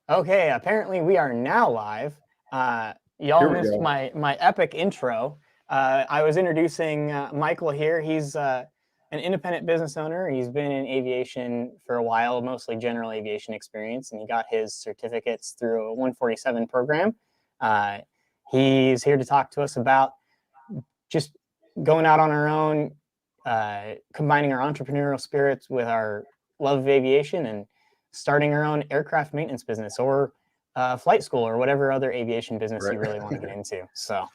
Okay, apparently we are now live. Here Y'all we missed go. my epic intro. I was introducing Michael here. He's an independent business owner. He's been in aviation for a while, mostly general aviation experience, and he got his certificates through a 147 program. Uh, he's here to talk to us about just going out on our own, combining our entrepreneurial spirits with our love of aviation and starting our own aircraft maintenance business or flight school or whatever other aviation business Right. you really want to get into. So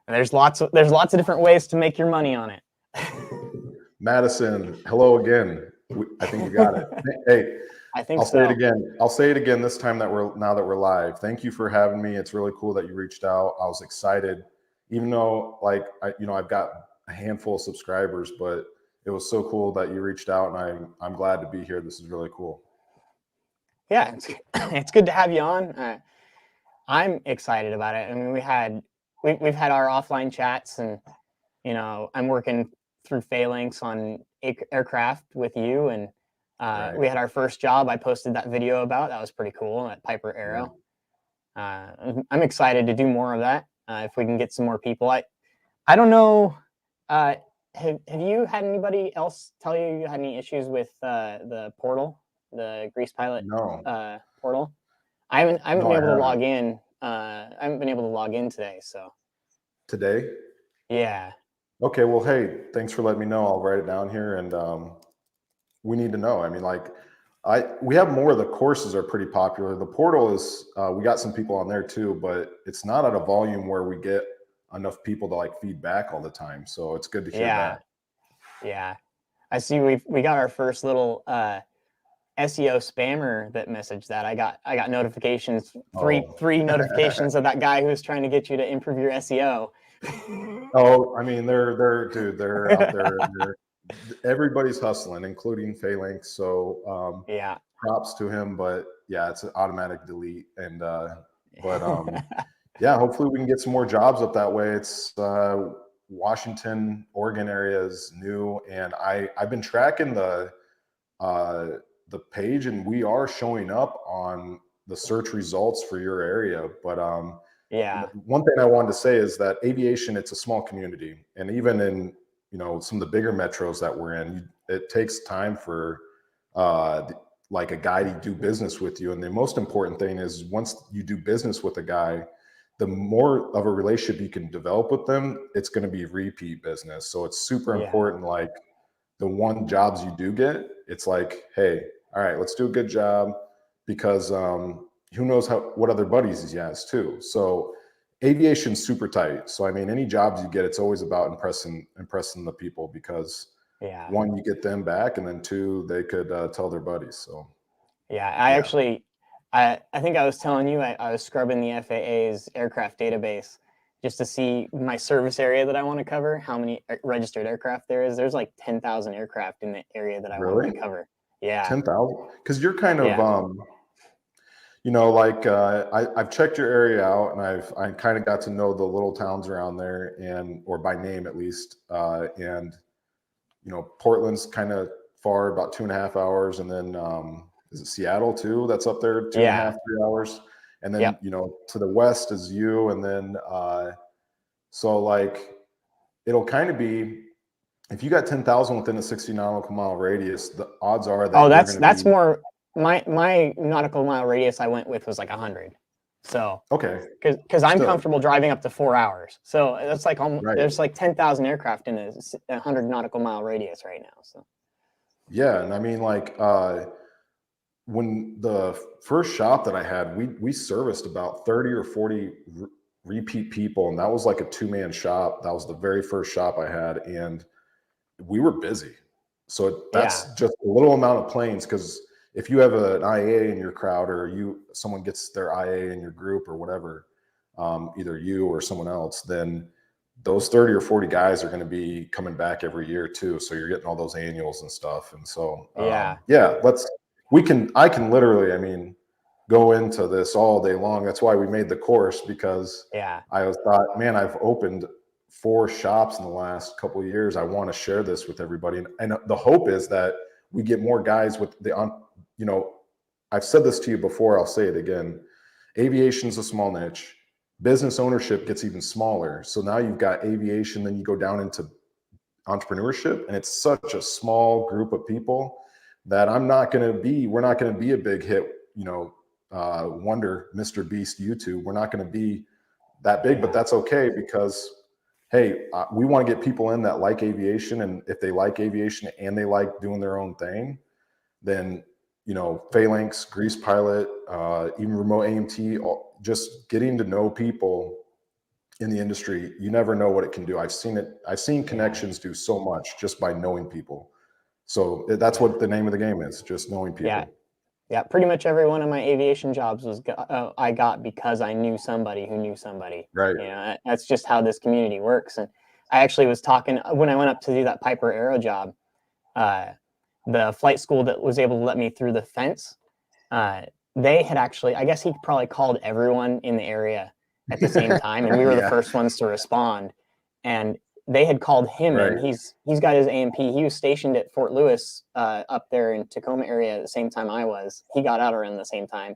there's lots of different ways to make your money on it. Madison, hello again. I think we got it. Hey, I think I'll say it so. again. I'll say it again this time that we're live. Thank you for having me. It's really cool that you reached out. I was excited, even though I've got a handful of subscribers, but it was so cool that you reached out, and I'm glad to be here. This is really cool. Yeah, it's good to have you on. I'm excited about it. I mean, we've had our offline chats, and I'm working through Phalanx on aircraft with you, and Right. we had our first job. I posted that video about. That was pretty cool at Piper Aero. Yeah. I'm excited to do more of that if we can get some more people. I don't know. Have you had anybody else tell you had any issues with the portal, the Grease Pilot portal? I haven't been able to log in. I haven't been able to log in today. So today. Yeah. Okay. Well, hey, thanks for letting me know. I'll write it down here, and we need to know. I mean, we have more of the courses are pretty popular. The portal is, we got some people on there too, but it's not at a volume where we get enough people to feedback all the time. So it's good to hear that. Yeah. I see we got our first little SEO spammer that messaged that. I got notifications, three notifications of that guy who was trying to get you to improve your SEO. Oh, I mean, they're out there. Everybody's hustling, including Phalanx. So yeah, props to him. But yeah, it's an automatic delete. And yeah, hopefully we can get some more jobs up that way. It's Washington, Oregon area is new, and I've been tracking the page, and we are showing up on the search results for your area. But yeah, one thing I wanted to say is that aviation, it's a small community, and even in some of the bigger metros that we're in, it takes time for like a guy to do business with you. And the most important thing is once you do business with a guy, the more of a relationship you can develop with them, it's going to be repeat business. So it's super important. Like the one jobs you do get, it's like, hey, all right, let's do a good job, because who knows what other buddies he has too. So aviation's super tight. So I mean, any jobs you get, it's always about impressing the people, because one, you get them back, and then two, they could tell their buddies. So actually, I think I was telling you I was scrubbing the FAA's aircraft database just to see my service area that I want to cover, how many registered aircraft there is. There's like 10,000 aircraft in the area that I want to cover. Yeah. 10,000? Because you're kind of, I've checked your area out, and I kind of got to know the little towns around there, or by name at least. And, Portland's kind of far, about 2.5 hours. And then, is it Seattle too? That's up there, 2.5, 3 hours. And then, to the west is you. And then, so it'll kind of be, if you got 10,000 within a 60 nautical mile radius, the odds are that that's more. My nautical mile radius I went with was like 100. So okay, because I'm comfortable driving up to 4 hours. So that's like there's like 10,000 aircraft in a 100 nautical mile radius right now. So yeah, and I mean, when the first shop that I had, we serviced about 30 or 40 repeat people, and that was like a 2-man shop. That was the very first shop I had, and we were busy. So that's just a little amount of planes, because if you have an IA in your crowd, or someone gets their IA in your group or whatever, either you or someone else, then those 30 or 40 guys are going to be coming back every year too. So you're getting all those annuals and stuff. And so I can literally, I mean, go into this all day long. That's why we made the course, because I thought, man, I've opened 4 shops in the last couple of years. I want to share this with everybody. And the hope is that we get more guys with I've said this to you before, I'll say it again. Aviation's a small niche. Business ownership gets even smaller. So now you've got aviation, then you go down into entrepreneurship, and it's such a small group of people that we're not going to be a big hit, wonder Mr. Beast YouTube. We're not going to be that big, but that's okay, because hey, we want to get people in that like aviation, and if they like aviation and they like doing their own thing, then Phalanx, Grease Pilot, even remote AMT, just getting to know people in the industry, you never know what it can do. I've seen connections do so much just by knowing people. So that's what the name of the game is, just knowing people. Yeah, pretty much every one of my aviation jobs I got because I knew somebody who knew somebody. Right. That's just how this community works. And I actually was talking when I went up to do that Piper Aero job, the flight school that was able to let me through the fence, they had actually, I guess he probably called everyone in the area at the same time, and we were the first ones to respond. And they had called him in. He's got his A&P. He was stationed at Fort Lewis up there in Tacoma area at the same time I was. He got out around the same time,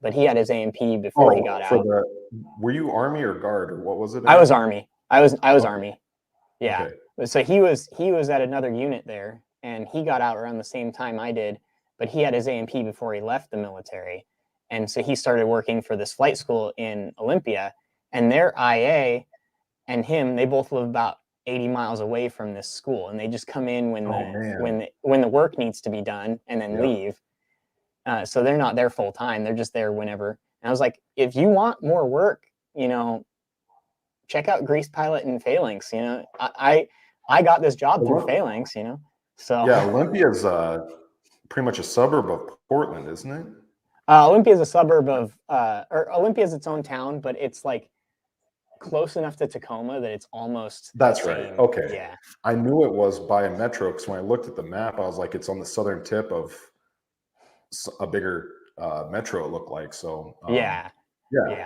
but he had his A&P before he got out. Were you Army or Guard, or what was it? I was Army. I was Army. Yeah. Okay. So he was at another unit there, and he got out around the same time I did, but he had his A&P before he left the military. And so he started working for this flight school in Olympia, and their IA and him, they both live about 80 miles away from this school, and they just come in when the work needs to be done and then leave. So they're not there full time. They're just there whenever. And I was like, if you want more work, check out Grease Pilot and Phalanx. I got this job through Phalanx, So yeah, Olympia's pretty much a suburb of Portland, isn't it? Olympia is a suburb of, or Olympia is its own town, but it's like close enough to Tacoma that it's almost. That's right. Okay. Yeah. I knew it was by a metro, because when I looked at the map, I was like, it's on the southern tip of a bigger metro, it looked like. So Yeah. Cool.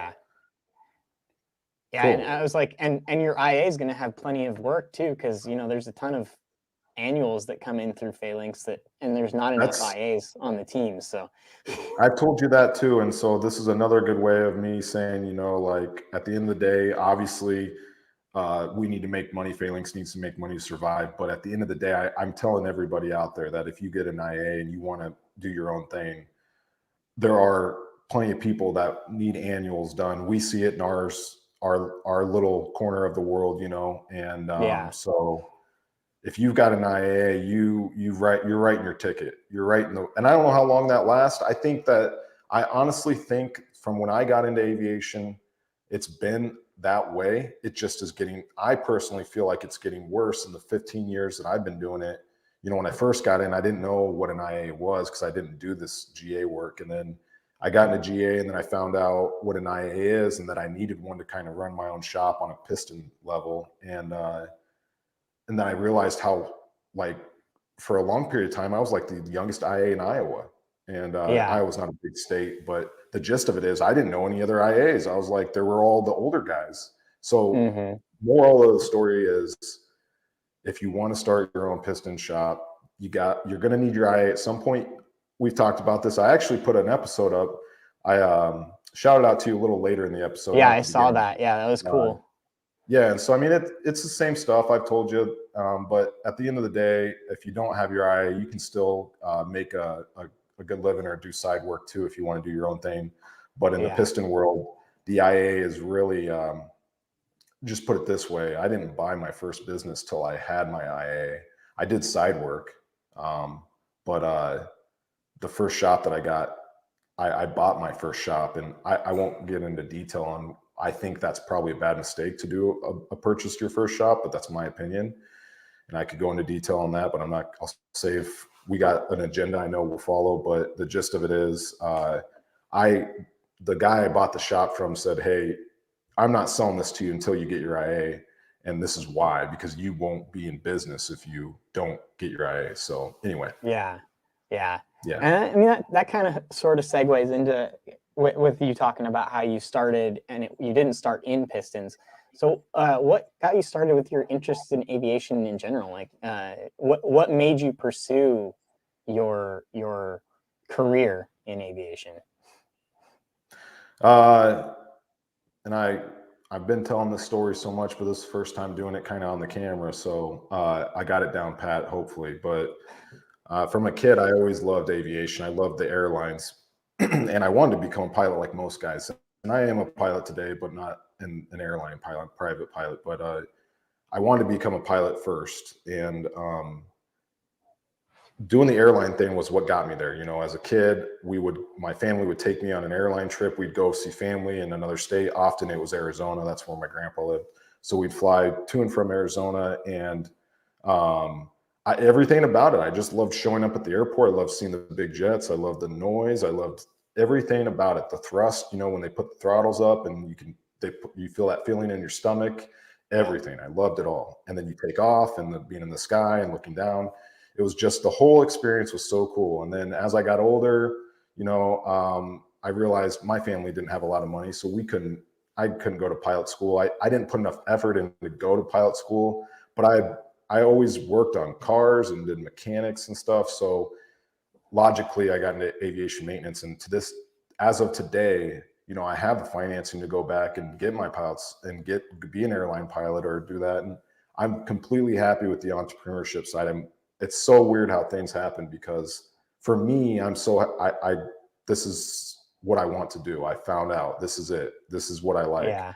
And I was like, and your IA is going to have plenty of work too, because there's a ton of annuals that come in through Phalanx and there's not enough IAs on the team. So I've told you that too, and so this is another good way of me saying, like, at the end of the day, obviously, we need to make money. Phalanx needs to make money to survive. But at the end of the day, I'm telling everybody out there that if you get an IA and you want to do your own thing, there are plenty of people that need annuals done. We see it in our little corner of the world, and so if you've got an IA, you're writing your ticket. You're writing and I don't know how long that lasts. I honestly think from when I got into aviation, it's been that way. It just is I personally feel like it's getting worse in the 15 years that I've been doing it. When I first got in, I didn't know what an IA was because I didn't do this GA work. And then I got into GA, and then I found out what an IA is, and that I needed one to kind of run my own shop on a piston level. And then I realized how, like, for a long period of time, I was like the youngest IA in Iowa. And Iowa's not a big state, but the gist of it is I didn't know any other IAs. I was like, there were all the older guys. So moral of the story is, if you want to start your own piston shop, you're going to need your IA at some point. We've talked about this. I actually put an episode up. I shouted out to you a little later in the episode. Yeah, I saw that. Yeah, that was cool. Yeah, and so I mean, it's the same stuff I've told you, but at the end of the day, if you don't have your IA, you can still make a good living or do side work too if you want to do your own thing. But in the piston world, the IA is really, just put it this way, I didn't buy my first business till I had my IA. I did side work, but the first shop that I got, I bought my first shop, and I won't get into detail on. I think that's probably a bad mistake to do a purchase to your first shop, but that's my opinion. And I could go into detail on that, but I'll say if we got an agenda, I know we'll follow, but the gist of it is, the guy I bought the shop from said, hey, I'm not selling this to you until you get your IA. And this is why, because you won't be in business if you don't get your IA. So anyway. Yeah. And I mean, that kind of sort of segues into with you talking about how you started, and you didn't start in pistons. So what got you started with your interest in aviation in general? Like what made you pursue your career in aviation? And I've been telling this story so much, but this is the first time doing it kind of on the camera. So I got it down pat, hopefully. But from a kid, I always loved aviation. I loved the airlines. And I wanted to become a pilot like most guys. And I am a pilot today, but not an airline pilot, private pilot. But I wanted to become a pilot first. And doing the airline thing was what got me there. You know, as a kid, my family would take me on an airline trip. We'd go see family in another state. Often it was Arizona. That's where my grandpa lived. So we'd fly to and from Arizona, and everything about it. I just loved showing up at the airport. I loved seeing the big jets. I loved the noise. I loved everything about it. The thrust, you know, when they put the throttles up and you feel that feeling in your stomach, everything. I loved it all. And then you take off and being in the sky and looking down. It was just, the whole experience was so cool. And then as I got older, you know, I realized my family didn't have a lot of money, so I couldn't go to pilot school. I didn't put enough effort in to go to pilot school, but I always worked on cars and did mechanics and stuff. So logically, I got into aviation maintenance. And as of today, you know, I have the financing to go back and get my pilots and be an airline pilot or do that. And I'm completely happy with the entrepreneurship side. It's so weird how things happen, because for me, this is what I want to do. I found out this is it. This is what I like. Yeah.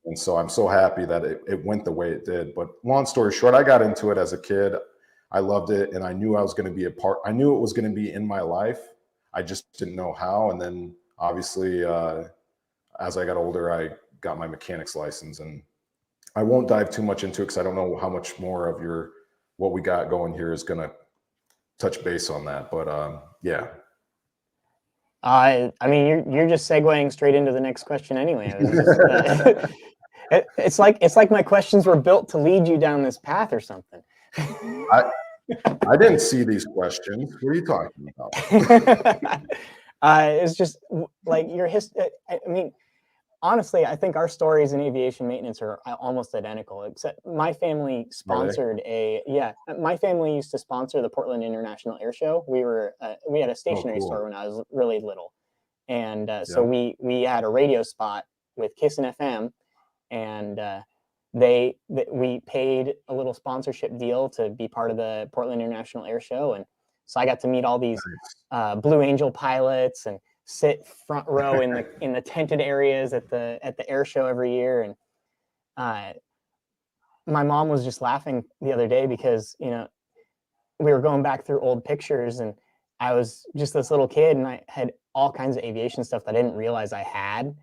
And so I'm so happy that it went the way it did. But long story short, I got into it as a kid. I loved it. And I knew I was going to be I knew it was going to be in my life. I just didn't know how. And then obviously, as I got older, I got my mechanics license. And I won't dive too much into it because I don't know how much more of what we got going here is going to touch base on that. But yeah. I mean, you're just segueing straight into the next question anyway. It's like my questions were built to lead you down this path or something. I didn't see these questions. What are you talking about? It's just like your history. I mean, honestly, I think our stories in aviation maintenance are almost identical, except my family sponsored my family used to sponsor the Portland International Air Show. We had a stationery store when I was really little. And so we had a radio spot with Kiss and FM, and we paid a little sponsorship deal to be part of the Portland International Air Show. And so I got to meet all these Blue Angel pilots and sit front row in the tented areas at the air show every year. And my mom was just laughing the other day because, you know, we were going back through old pictures, and I was just this little kid, and I had all kinds of aviation stuff that I didn't realize I had.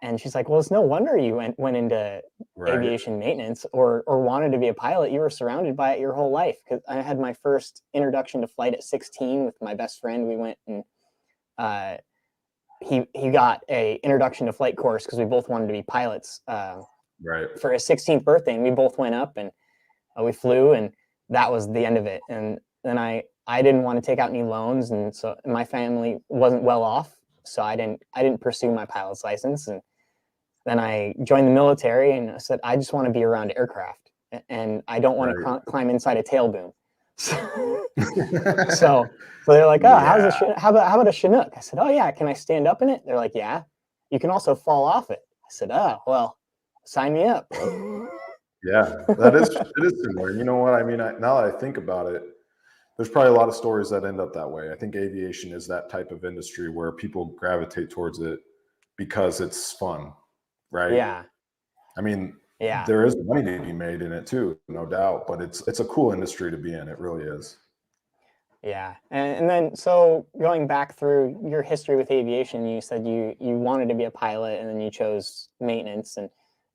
And she's like, well, it's no wonder you went into aviation maintenance or wanted to be a pilot. You were surrounded by it your whole life. Because I had my first introduction to flight at 16 with my best friend. We went and he got a introduction to flight course because we both wanted to be pilots for his 16th birthday. And we both went up and we flew, and that was the end of it. And then I didn't want to take out any loans. And so my family wasn't well off. So I didn't pursue my pilot's license. And then I joined the military, and I said, I just want to be around aircraft, and I don't want to climb inside a tail boom. So they're like, oh, how about a Chinook? I said, oh yeah, can I stand up in it? They're like, yeah, you can also fall off it. I said, oh, well, sign me up. Yeah, it is similar. You know what? I mean, now that I think about it, there's probably a lot of stories that end up that way. I think aviation is that type of industry where people gravitate towards it because it's fun, right? Yeah. I mean, there is money to be made in it too, no doubt, but it's a cool industry to be in. It really is. Yeah. And then, so going back through your history with aviation, you said you wanted to be a pilot, and then you chose maintenance,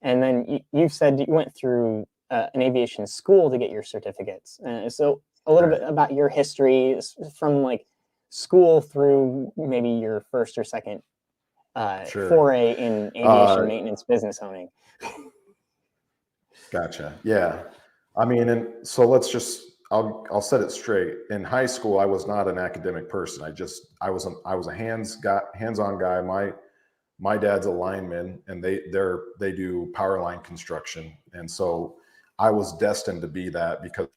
and then you said you went through an aviation school to get your certificates. So a little bit about your history from like school through maybe your first or second foray in aviation maintenance business owning. Gotcha. Yeah. I mean, and so I'll set it straight. In high school, I was not an academic person. I was a hands-on guy. My dad's a lineman, and they do power line construction. And so I was destined to be that because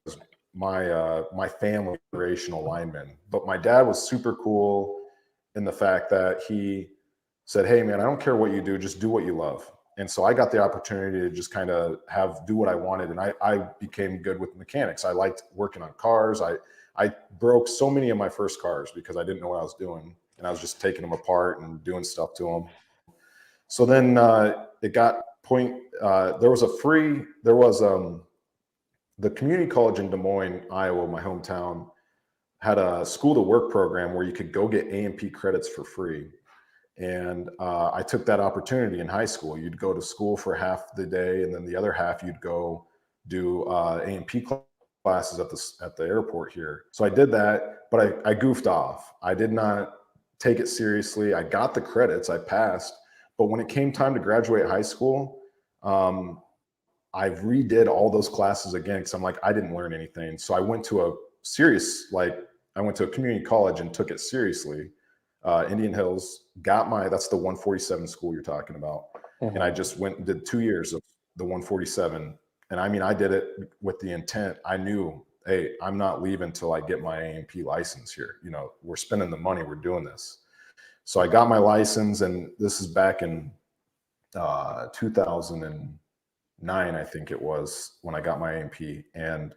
my family was operational linemen. But my dad was super cool, in the fact that he said, hey man, I don't care what you do, just do what you love. And so I got the opportunity to just kind of do what I wanted. And I became good with mechanics. I liked working on cars. I broke so many of my first cars because I didn't know what I was doing. And I was just taking them apart and doing stuff to them. So then it got there was the community college in Des Moines, Iowa, my hometown, had a school to work program where you could go get A&P credits for free. And I took that opportunity in high school. You'd go to school for half the day, and then the other half you'd go do A&P classes at the airport here. So I did that, but I goofed off. I did not take it seriously. I got the credits, I passed, but when it came time to graduate high school, I redid all those classes again because I'm like, I didn't learn anything. So I went to I went to a community college and took it seriously. Indian Hills, that's the 147 school you're talking about. Mm-hmm. And I just went and did 2 years of the 147. And I mean, I did it with the intent. I knew, hey, I'm not leaving till I get my A&P license here. You know, we're spending the money, we're doing this. So I got my license, and this is back in 2009, I think it was, when I got my A&P. And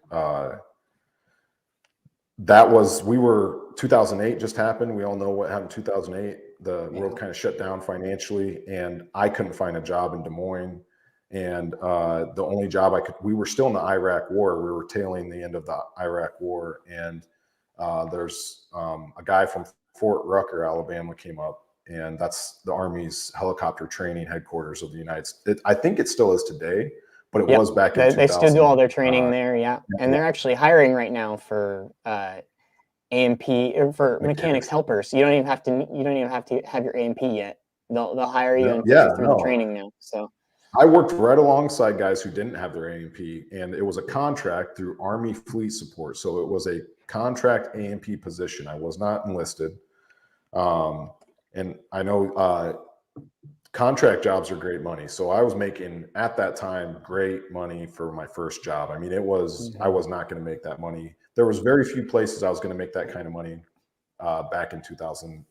2008 just happened. We all know what happened in 2008. The world kind of shut down financially, and I couldn't find a job in Des Moines. And the only job we were still in the Iraq war. We were tailing the end of the Iraq war. And there's a guy from Fort Rucker, Alabama came up, and that's the Army's helicopter training headquarters of the United States. I think it still is today, but it was back in 2000. They still do all their training there, yeah. And they're actually hiring right now for A&P or for mechanics helpers. You don't even have to have your A&P yet. They'll hire you and put you through the training now. So I worked right alongside guys who didn't have their A&P, and it was a contract through Army Fleet Support. So it was a contract A&P position. I was not enlisted. And I know contract jobs are great money. So I was making, at that time, great money for my first job. I mean, I was not going to make that money. There was very few places I was going to make that kind of money back in 2000.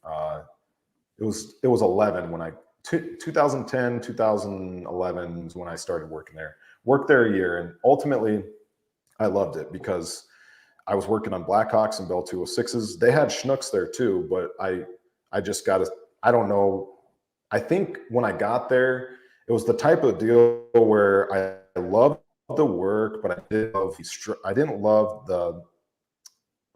It was 2010, 2011 is when I started working there. Worked there a year, and ultimately I loved it because I was working on Blackhawks and Bell 206s. They had Chinooks there too, but I don't know. I think when I got there, it was the type of deal where I loved the work, but I didn't love the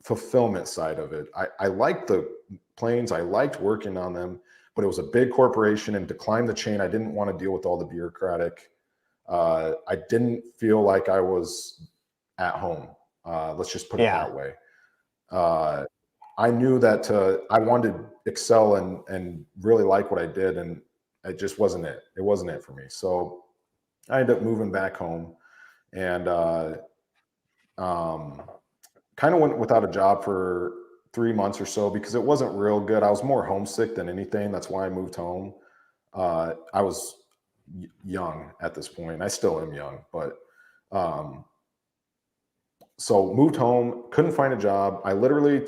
fulfillment side of it. I liked the planes. I liked working on them, but it was a big corporation, and to climb the chain, I didn't want to deal with all the bureaucratic. I didn't feel like I was at home. Let's just put it that way. I knew that I wanted to excel and really like what I did, and it just wasn't it. It wasn't it for me. So I ended up moving back home, and kind of went without a job for 3 months or so because it wasn't real good. I was more homesick than anything. That's why I moved home. I was young at this point. I still am young, but so moved home, couldn't find a job. I literally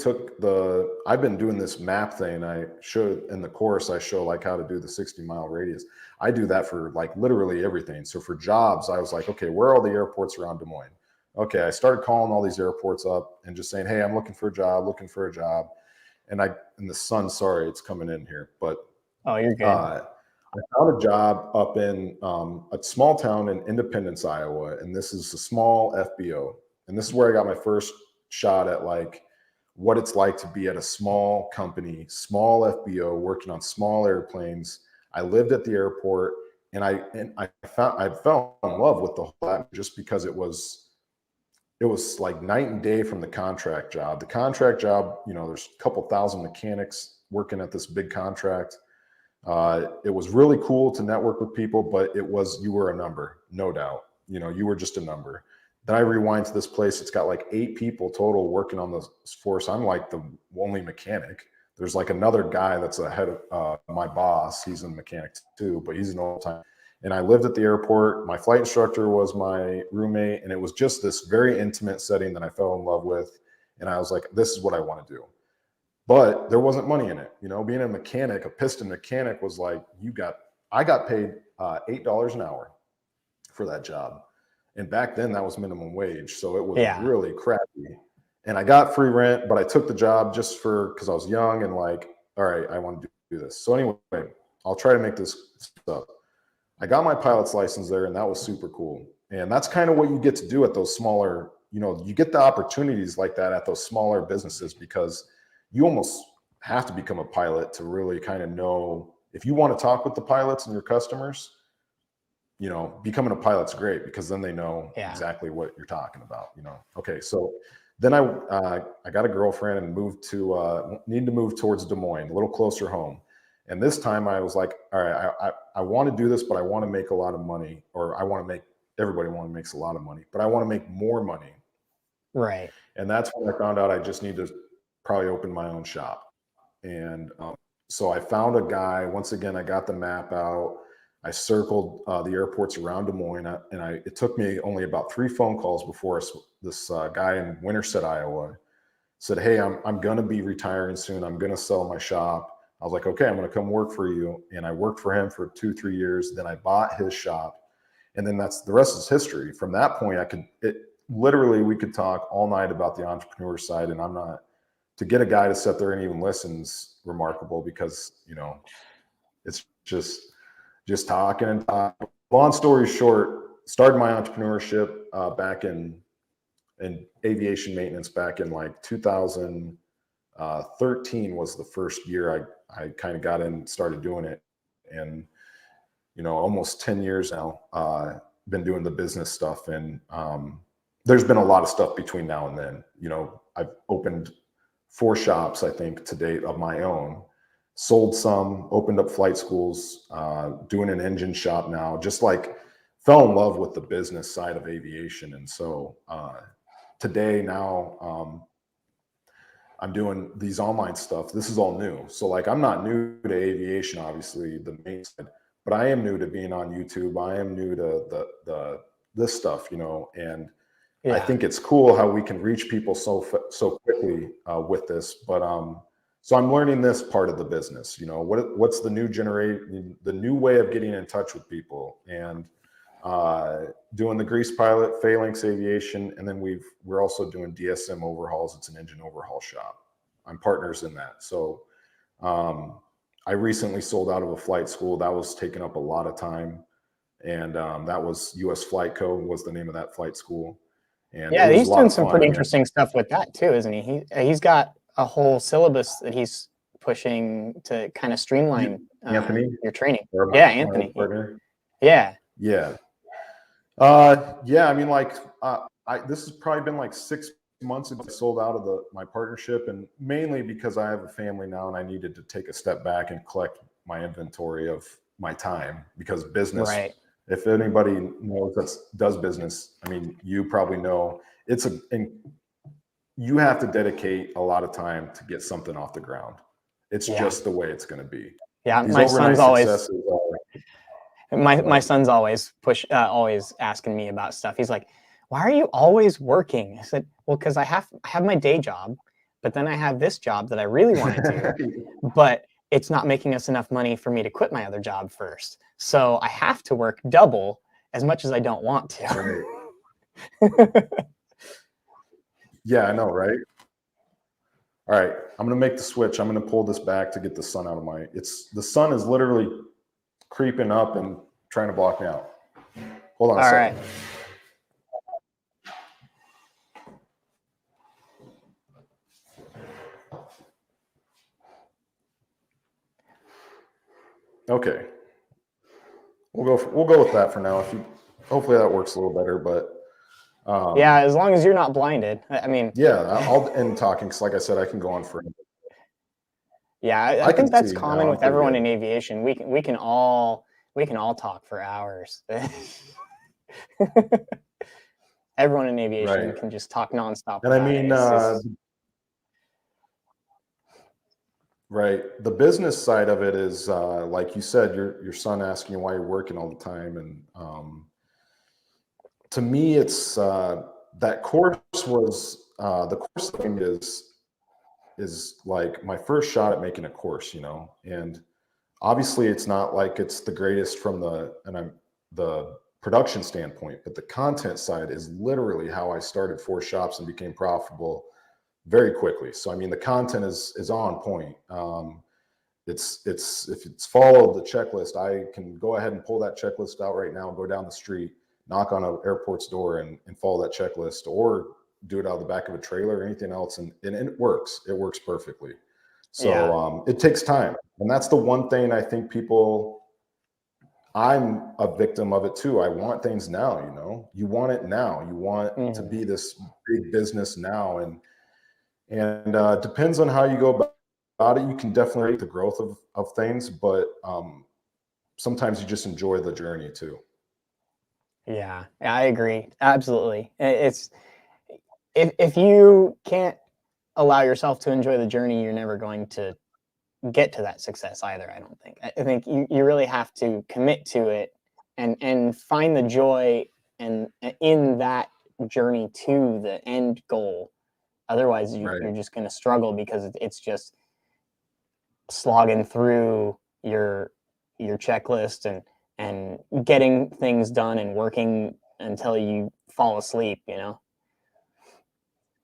I've been doing this map thing. I showed in the course, I show like how to do the 60-mile radius. I do that for like literally everything. So for jobs, I was like, okay, where are all the airports around Des Moines? Okay, I started calling all these airports up and just saying, hey, I'm looking for a job. And the sun, sorry, it's coming in here, but oh, you're good. I found a job up in a small town in Independence, Iowa, and this is a small FBO. And this is where I got my first shot at like what it's like to be at a small company, small FBO, working on small airplanes. I lived at the airport, and I fell in love with the whole app just because it was like night and day from the contract job. The contract job, there's a couple thousand mechanics working at this big contract. It was really cool to network with people, but you were a number, no doubt. You were just a number. Then I rewind to this place. It's got like 8 people total working on the force. I'm like the only mechanic. There's like another guy that's ahead of my boss. He's a mechanic too, but he's an old time. And I lived at the airport. My flight instructor was my roommate, and it was just this very intimate setting that I fell in love with. And I was like, this is what I want to do. but there wasn't money in it. You know, being a mechanic, a piston mechanic was like, I got paid $8 an hour for that job. And back then that was minimum wage. So it was Yeah. really crappy. And I got free rent, but I took the job just because I was young and like, all right, I want to do this. So anyway, I'll try to make this stuff. I got my pilot's license there, and that was super cool. And that's kind of what you get to do at those smaller, you know, you get the opportunities like that at those smaller businesses, because you almost have to become a pilot to really kind of know if you want to talk with the pilots and your customers. You know, becoming a pilot's great because then they know exactly what you're talking about. You know, okay, so then I got a girlfriend and need to move towards Des Moines, a little closer home. And this time I was like, all right, I want to do this, but I want to make a lot of money, or everybody makes a lot of money, but I want to make more money. Right. And that's when I found out I just need to probably open my own shop. And so I found a guy. Once again, I got the map out. I circled the airports around Des Moines, it took me only about 3 phone calls before this guy in Winterset, Iowa, said, "Hey, I'm going to be retiring soon. I'm going to sell my shop." I was like, "Okay, I'm going to come work for you." And I worked for him for 2-3 years. Then I bought his shop, and then the rest is history. From that point, literally we could talk all night about the entrepreneur side, and to get a guy to sit there and even listens remarkable, because you know it's just talking and talking. Long story short, started my entrepreneurship back in aviation maintenance back in like 2013 was the first year I kind of got in, started doing it. And, you know, almost 10 years now, been doing the business stuff. And there's been a lot of stuff between now and then. You know, I've opened 4 shops, I think, to date of my own. Sold some, opened up flight schools, doing an engine shop now, just like fell in love with the business side of aviation. And so today now I'm doing these online stuff. This is all new. So like, I'm not new to aviation, obviously the main side, but I am new to being on YouTube. I am new to this stuff, you know, and I think it's cool how we can reach people so quickly with this. But so I'm learning this part of the business, you know, what's the new the new way of getting in touch with people, and doing the grease pilot, Phalanx Aviation, and then we're also doing DSM overhauls. It's an engine overhaul shop. I'm partners in that. So I recently sold out of a flight school that was taking up a lot of time, and that was US Flight Co. was the name of that flight school. And yeah, he's doing some pretty interesting stuff with that too, isn't he? He's got a whole syllabus that he's pushing to kind of streamline Anthony, your training. Yeah, Anthony. Yeah. Yeah. Yeah. I mean, like, this has probably been like 6 months ago I sold out of my partnership, and mainly because I have a family now and I needed to take a step back and collect my inventory of my time, because business, right. If anybody knows does business, I mean, you probably know and you have to dedicate a lot of time to get something off the ground. It's just the way it's going to be. Yeah. My son's always, my son's always always asking me about stuff. He's like, "Why are you always working?" I said, "Well, because I have my day job, but then I have this job that I really want to do, but it's not making us enough money for me to quit my other job first. So I have to work double as much as I don't want to." Right. Yeah, I know, right? All right, I'm gonna make the switch. I'm gonna pull this back to get the sun out of the sun is literally creeping up and trying to block me out. Hold on a second. Right. Okay, we'll go with that for now. Hopefully that works a little better, but yeah, as long as you're not blinded. I mean, yeah, I'll end talking because, like I said, I can go on for. Yeah, I think that's common with everyone in aviation. We can all talk for hours. Everyone in aviation can just talk nonstop. And I mean, right. The business side of it is, like you said, your son asking you why you're working all the time. And to me, it's that course was the course thing is is like my first shot at making a course, you know, and obviously it's not like it's the greatest from the production standpoint, but the content side is literally how I started 4 shops and became profitable very quickly. So I mean, the content is on point. It's if it's followed the checklist, I can go ahead and pull that checklist out right now, go down the street, knock on an airport's door, and follow that checklist, or do it out of the back of a trailer or anything else, and it works. It works perfectly. Yeah. So it takes time, and that's the one thing I think people. I'm a victim of it too. I want things now. You know, you want it now. You want to Mhm. be this big business now, and depends on how you go about it. You can definitely rate the growth of things, but sometimes you just enjoy the journey too. Yeah, I agree. Absolutely. It's if you can't allow yourself to enjoy the journey, you're never going to get to that success either, I don't think. I think you really have to commit to it and find the joy and in that journey to the end goal. Otherwise, Right. you're just going to struggle because it's just slogging through your checklist and getting things done and working until you fall asleep, you know.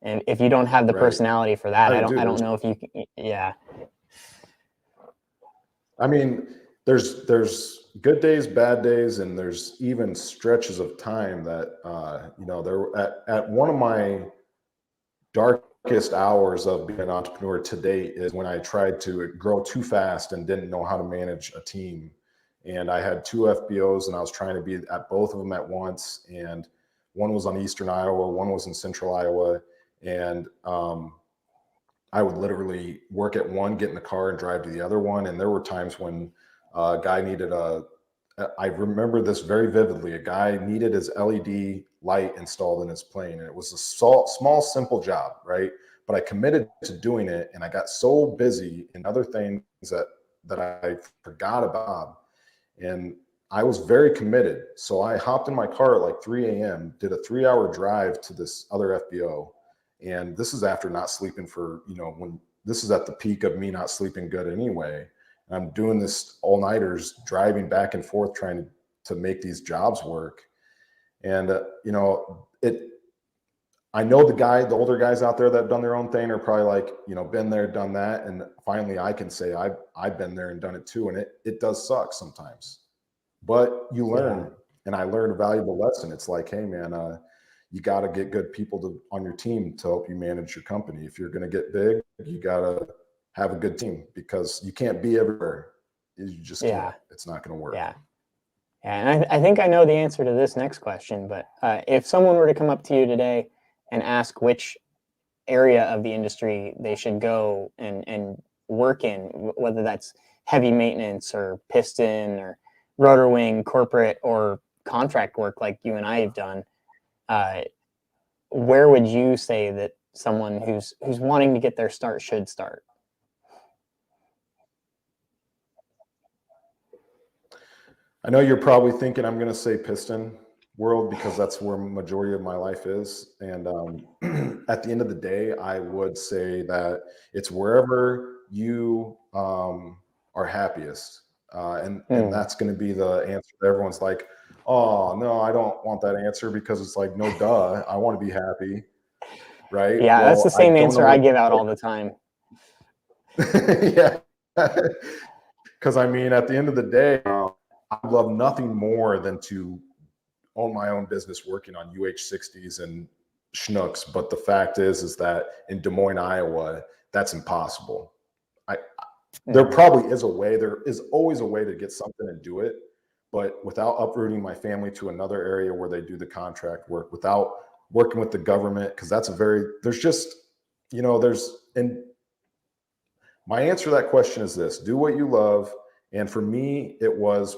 And if you don't have the Right. personality for that, I do. I don't know if you can, yeah. I mean, there's good days, bad days, and there's even stretches of time that you know, there at one of my darkest hours of being an entrepreneur to date is when I tried to grow too fast and didn't know how to manage a team. And I had 2 FBOs and I was trying to be at both of them at once. And one was on Eastern Iowa, one was in Central Iowa. And I would literally work at one, get in the car and drive to the other one. And there were times when a guy needed I remember this very vividly. A guy needed his LED light installed in his plane, and it was a small, simple job, right? But I committed to doing it, and I got so busy in other things that I forgot about, and I was very committed. So I hopped in my car at like 3 a.m., did a 3-hour drive to this other FBO, and this is after not sleeping for, you know, when this is at the peak of me not sleeping good anyway. I'm doing this all nighters, driving back and forth, trying to make these jobs work. And, you know, I know the older guys out there that have done their own thing are probably like, you know, been there, done that. And finally I can say I've been there and done it too. And it does suck sometimes, but you Yeah. learn. And I learned a valuable lesson. It's like, hey man, you got to get good people on your team to help you manage your company. If you're going to get big, you got to have a good team, because you can't be everywhere. You just can't. Yeah. It's not going to work. Yeah. And I think I know the answer to this next question, but if someone were to come up to you today and ask which area of the industry they should go and work in, whether that's heavy maintenance or piston or rotor wing, corporate or contract work like you and I have done, uh, where would you say that someone who's wanting to get their start should start? I know you're probably thinking I'm going to say piston world because that's where majority of my life is. And at the end of the day, I would say that it's wherever you are happiest. And Hmm. that's going to be the answer. Everyone's like, oh, no, I don't want that answer, because it's like, no, duh, I want to be happy. Right. Yeah, that's the Well, I same don't know answer I what, give out all the time. yeah. Because I mean, at the end of the day, I love nothing more than to own my own business working on UH-60s and Chinooks. But the fact is that in Des Moines, Iowa, that's impossible. I, there Mhm. probably is a way. There is always a way to get something and do it, but without uprooting my family to another area where they do the contract work, without working with the government, because that's there's just, you know, and my answer to that question is this: do what you love. And for me, it was,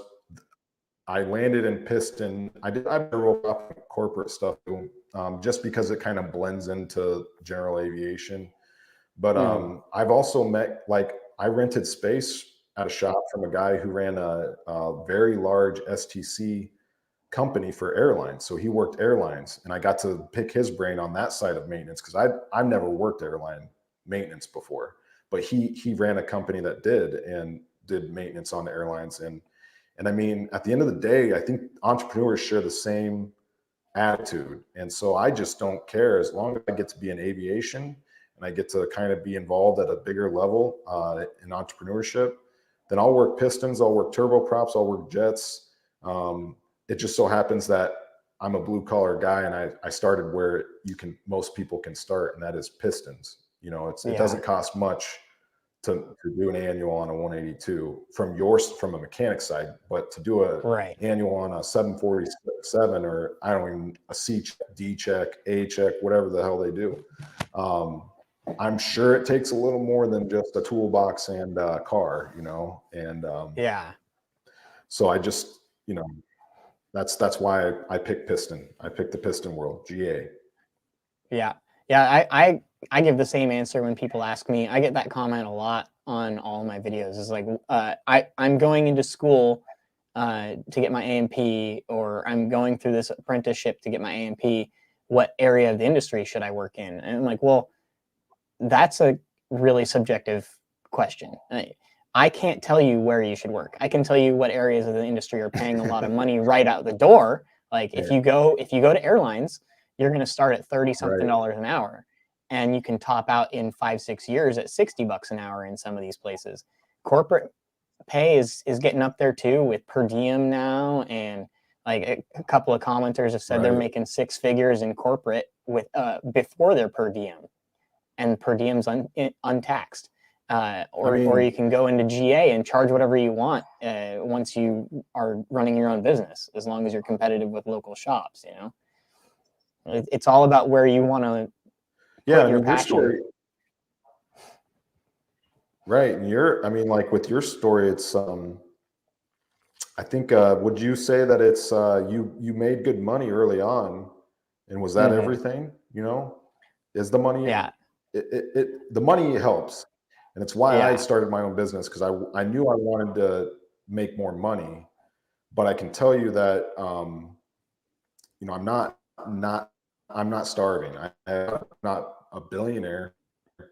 I landed in piston. I rolled up corporate stuff too, just because it kind of blends into general aviation. But Mhm. I've also met, like, I rented space at a shop from a guy who ran a very large STC company for airlines. So he worked airlines, and I got to pick his brain on that side of maintenance, because I've never worked airline. maintenance before, but he ran a company that did maintenance on the airlines. And I mean, at the end of the day, I think entrepreneurs share the same attitude. And so I just don't care, as long as I get to be in aviation and I get to kind of be involved at a bigger level in entrepreneurship, then I'll work pistons, I'll work turboprops, I'll work jets. It just so happens that I'm a blue collar guy, and I started where most people can start, and that is pistons. You know, it doesn't cost much to do an annual on a 182 from a mechanic side, but to do a annual on a 747, or I don't even, a C check, D check, A check, whatever the hell they do. I'm sure it takes a little more than just a toolbox and a car, you know? And so I just, you know, that's why I picked piston. I picked the piston world, GA. Yeah. I give the same answer when people ask me. I get that comment a lot on all my videos. It's like, I'm going into school to get my A&P, or I'm going through this apprenticeship to get my A&P. What area of the industry should I work in? And I'm like, well, that's a really subjective question. I can't tell you where you should work. I can tell you what areas of the industry are paying a lot of money right out the door. Like if you go to airlines, you're going to start at $30 something an hour, and you can top out in 5-6 years at $60 an hour in some of these places. Corporate pay is getting up there too, with per diem now, and like a couple of commenters have said they're making 6 figures in corporate with before their per diem, and per diem's untaxed. Or you can go into GA and charge whatever you want once you are running your own business, as long as you're competitive with local shops. You know, it's all about where you want to put your passion. Story, right? And like with your story, it's I think would you say that it's you made good money early on, and was that everything? You know, is the money? Yeah. The money helps. And it's why I started my own business, because I knew I wanted to make more money. But I can tell you that, you know, I'm not starving. I'm not a billionaire,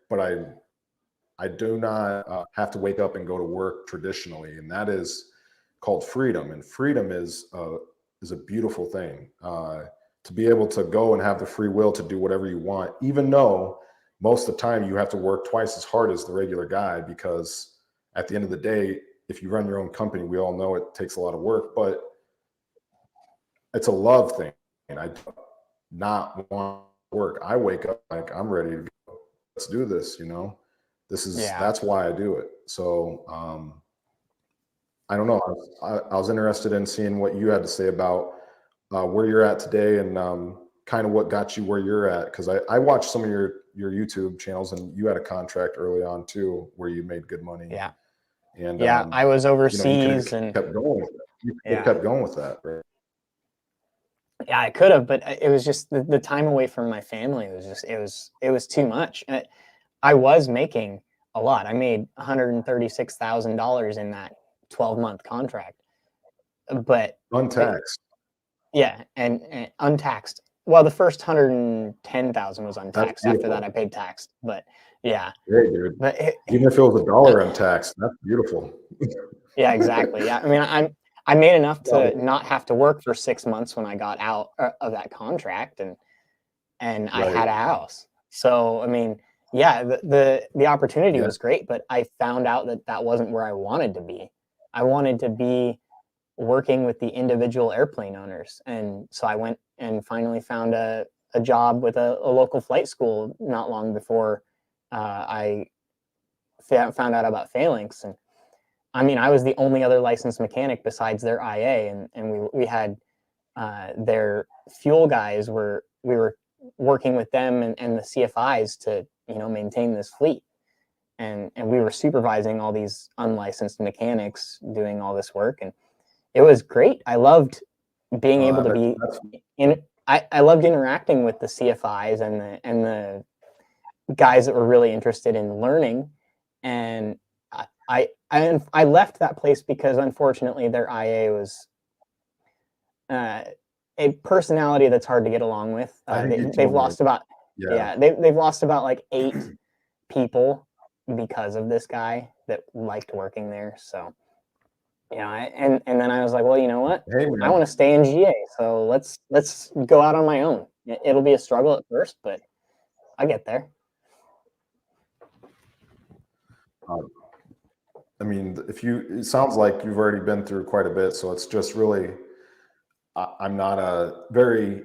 but I do not have to wake up and go to work traditionally, and that is called freedom. And freedom is a beautiful thing. To be able to go and have the free will to do whatever you want, even though most of the time you have to work twice as hard as the regular guy, because at the end of the day, if you run your own company, we all know it takes a lot of work, but it's a love thing. And I do not want to work. I wake up like, I'm ready to go. Let's do this. You know, that's why I do it. So I don't know. I was interested in seeing what you had to say about where you're at today, and kind of what got you where you're at. Because I watched some of your YouTube channels, and you had a contract early on too, where you made good money. Yeah. And I was overseas, you and kept going with it. You kept going with that, right? Yeah, I could have, but it was just the time away from my family was just, it was too much. I was making a lot. I made $136,000 in that 12-month contract, but untaxed. And untaxed. Well, the first 110,000 was untaxed. After that, I paid tax. But yeah, hey, dude. But even if it was $1 untaxed, that's beautiful. Yeah, exactly. Yeah, I mean, I made enough to not have to work for 6 months when I got out of that contract, and I had a house. So I mean, yeah, the opportunity was great, but I found out that wasn't where I wanted to be. I wanted to be working with the individual airplane owners, and so I went and finally found a job with a local flight school not long before I found out about Phalanx. And I mean, I was the only other licensed mechanic besides their IA, and we had their fuel guys. We were working with them and the CFIs to maintain this fleet, and we were supervising all these unlicensed mechanics doing all this work, and it was great. I loved being able to be in. I loved interacting with the CFIs and the guys that were really interested in learning, and I left that place because unfortunately their IA was a personality that's hard to get along with. They've lost about they've lost about like 8 people because of this guy that liked working there. So, and then I was like, well, you know what? Hey I man, want to stay in GA, so let's go out on my own. It'll be a struggle at first, but I get there. I mean, it sounds like you've already been through quite a bit, so it's just really, I'm not a very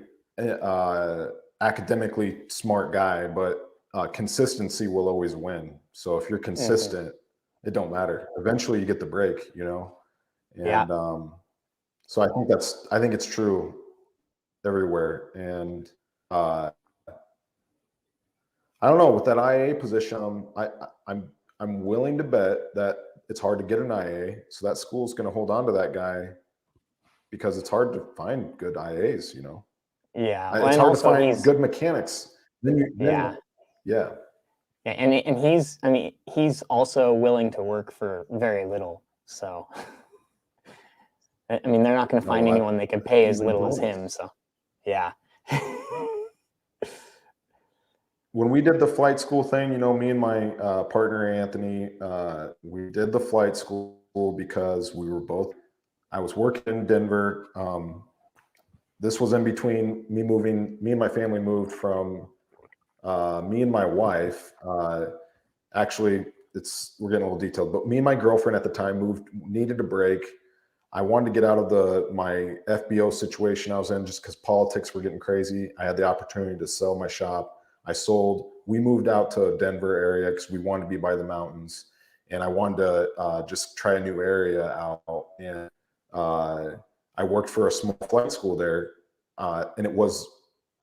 academically smart guy, but consistency will always win. So if you're consistent, it don't matter. Eventually you get the break, and so I think it's true everywhere. And I don't know, with that IA position, I'm willing to bet that it's hard to get an IA. So that school's going to hold on to that guy because it's hard to find good IAs. Yeah, It's and hard to also find good mechanics. yeah. Yeah. And he's also willing to work for very little. So, I mean, they're not going to find anyone they could pay as little as him. So, yeah. When we did the flight school thing, me and my partner, Anthony, we did the flight school because I was working in Denver. This was in between me and my family moved from me and my wife. Actually, we're getting a little detailed, but me and my girlfriend at the time needed a break. I wanted to get out of my FBO situation I was in just because politics were getting crazy. I had the opportunity to sell my shop. We moved out to Denver area because we wanted to be by the mountains, and I wanted to just try a new area out. And I worked for a small flight school there, and it was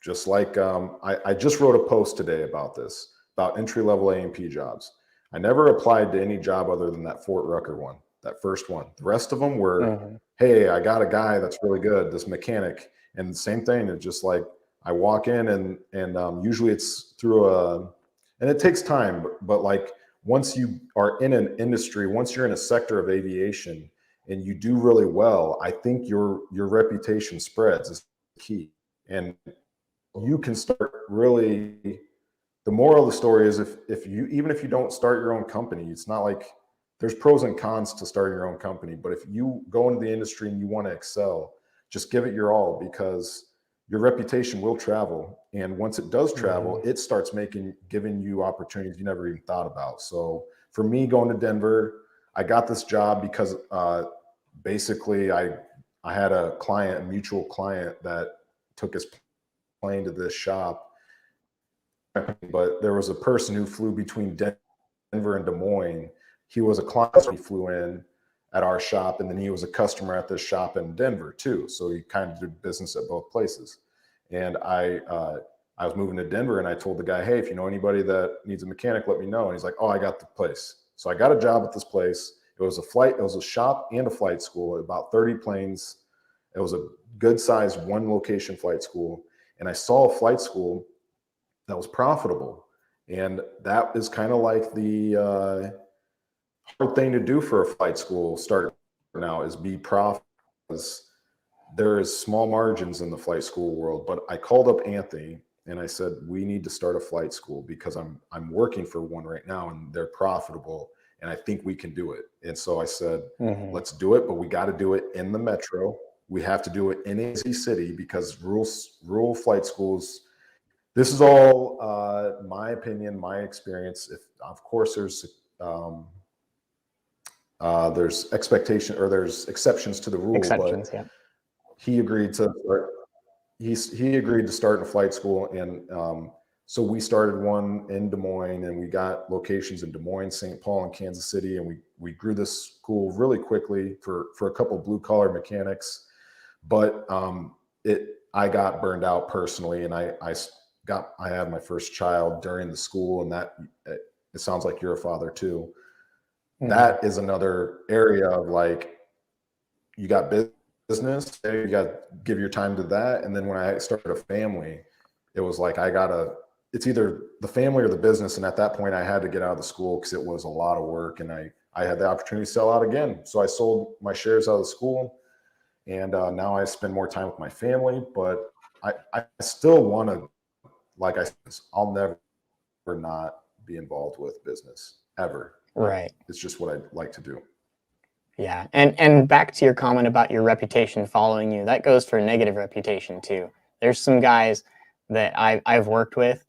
just like I just wrote a post today about entry-level A&P jobs. I never applied to any job other than that Fort Rucker one, that first one. The rest of them were, hey, I got a guy that's really good, this mechanic, and the same thing. It's just like I walk in and usually it's through and it takes time, but like once you are in an industry, once you're in a sector of aviation and you do really well, I think your reputation spreads is key. And you can start really, the moral of the story is even if you don't start your own company, it's not like there's pros and cons to starting your own company, but if you go into the industry and you want to excel, just give it your all because your reputation will travel. And once it does travel, it starts giving you opportunities you never even thought about. So for me going to Denver, I got this job because basically I had a mutual client that took his plane to this shop, but there was a person who flew between Denver and Des Moines. He was a client, he flew in at our shop, and then he was a customer at this shop in Denver too. So he kind of did business at both places. And I was moving to Denver, and I told the guy, hey, if you know anybody that needs a mechanic, let me know. And he's like, oh, I got the place. So I got a job at this place. It was a shop and a flight school, about 30 planes. It was a good sized one location flight school. And I saw a flight school that was profitable. And that is kind of like the hard thing to do for a flight school start now is be profitable. There is small margins in the flight school world, but I called up Anthony and I said, we need to start a flight school because I'm working for one right now and they're profitable and I think we can do it. And so I said, let's do it, but we got to do it in the metro. We have to do it in a city because rural flight schools, this is all my opinion, my experience. Of course, there's expectation or there's exceptions to the rule, but yeah. he agreed to start. He agreed to start in a flight school, and so we started one in Des Moines, and we got locations in Des Moines, St. Paul, and Kansas City, and we grew this school really quickly for a couple blue collar mechanics, but I got burned out personally, and I had my first child during the school, and it sounds like you're a father too. That is another area of like, you got business, you got to give your time to that. And then when I started a family, it was like, it's either the family or the business. And at that point I had to get out of the school because it was a lot of work. And I had the opportunity to sell out again. So I sold my shares out of the school. And now I spend more time with my family, but I still want to, like I said, I'll never not be involved with business ever. Right. It's just what I like to do. Yeah. And back to your comment about your reputation following you, that goes for negative reputation too. There's some guys that I've worked with,